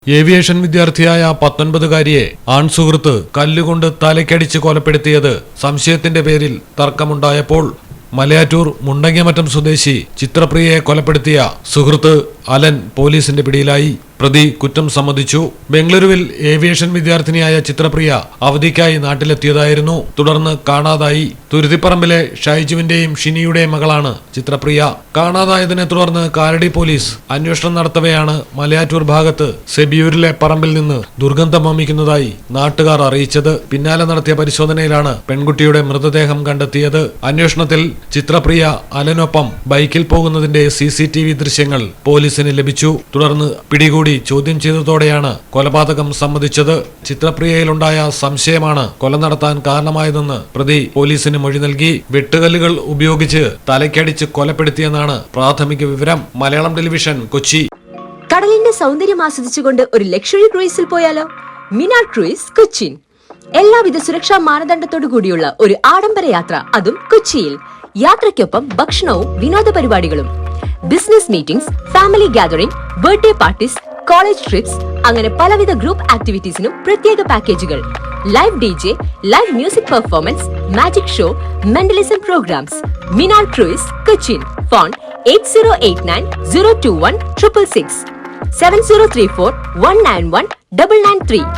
Aviation വിദ്യാർത്ഥിയായ 19-കാരിയെ ആൺസുഹൃത്ത് കല്ലുകൊണ്ട് തലയ്ക്കടിച്ച് കൊലപ്പെടുത്തിയത് സംശയത്തിന്റെ പേരിൽ തർക്കമുണ്ടായപ്പോൾ മലയാറ്റൂർ മുണ്ടങ്ങമറ്റം സ്വദേശി ചിത്രപ്രിയയെ കൊലപ്പെടുത്തിയ സുഹൃത്ത് അലൻ പോലീസിന്റെ പിടിയിലായി. പ്രതി കുറ്റം സമ്മതിച്ചു. ബംഗളൂരുവിൽ ഏവിയേഷൻ വിദ്യാർത്ഥിനിയായ ചിത്രപ്രിയ അവധിക്കായി നാട്ടിലെത്തിയതായിരുന്നു. തുടർന്ന് കാണാതായി. തുരുത്തിപ്പറമ്പിലെ ഷൈജുവിന്റെയും ഷിനിയുടെയും മകളാണ് ചിത്രപ്രിയ. കാണാതായതിനെ തുടർന്ന് കാലടി പോലീസ് അന്വേഷണം നടത്തവെയാണ് മലയാറ്റൂർ ഭാഗത്ത് സെബിയൂരിലെ പറമ്പിൽ നിന്ന് ദുർഗന്ധം വമിക്കുന്നതായി നാട്ടുകാർ അറിയിച്ചത്. പിന്നാലെ നടത്തിയ പരിശോധനയിലാണ് പെൺകുട്ടിയുടെ മൃതദേഹം കണ്ടെത്തിയത്. അന്വേഷണത്തിൽ ചിത്രപ്രിയ അലനൊപ്പം ബൈക്കിൽ പോകുന്നതിന്റെ CCTV ദൃശ്യങ്ങൾ പോലീസിന് ലഭിച്ചു. തുടർന്ന് പിടികൂടി ചോദ്യം ചെയ്തതോടെയാണ് കൊലപാതകം സമ്മതിച്ചത്. ചിത്രപ്രിയയിലുണ്ടായ സംശയമാണ് കൊല നടത്താൻ കാരണമായതെന്ന് പ്രതി പോലീസിന് മൊഴി നൽകി. വെട്ടുകല്ലുകൾ ഉപയോഗിച്ച് തലയ്ക്കടിച്ച് കൊലപ്പെടുത്തിയെന്നാണ് പ്രാഥമിക വിവരം. മലയാളം ടെലിവിഷൻ, കൊച്ചി. കടലിന്റെ സൗന്ദര്യം ആസ്വദിച്ചുകൊണ്ട് ഒരു ലക്ഷറി ക്രൂയിസിൽ പോയാലോ? മിനാർ ക്രൂയിസ്, കൊച്ചിൻ. എല്ലാവിധ സുരക്ഷാ മാനദണ്ഡത്തോടു കൂടിയുള്ള ഒരു ആഡംബര യാത്ര, അതും കൊച്ചിയിൽ. യാത്രയ്ക്കൊപ്പം ഭക്ഷണവും വിനോദ പരിപാടികളും, business meetings, family gathering, birthday parties, college trips, അങ്ങനെ പലവിധ ഗ്രൂപ്പ് ആക്ടിവിറ്റീസിനും പ്രത്യേക പാക്കേജുകൾ. Live DJ, live music performance, magic show, mentalism programmes. Minar cruise, Cochin. Phone 8089 021 666 7034 191 993.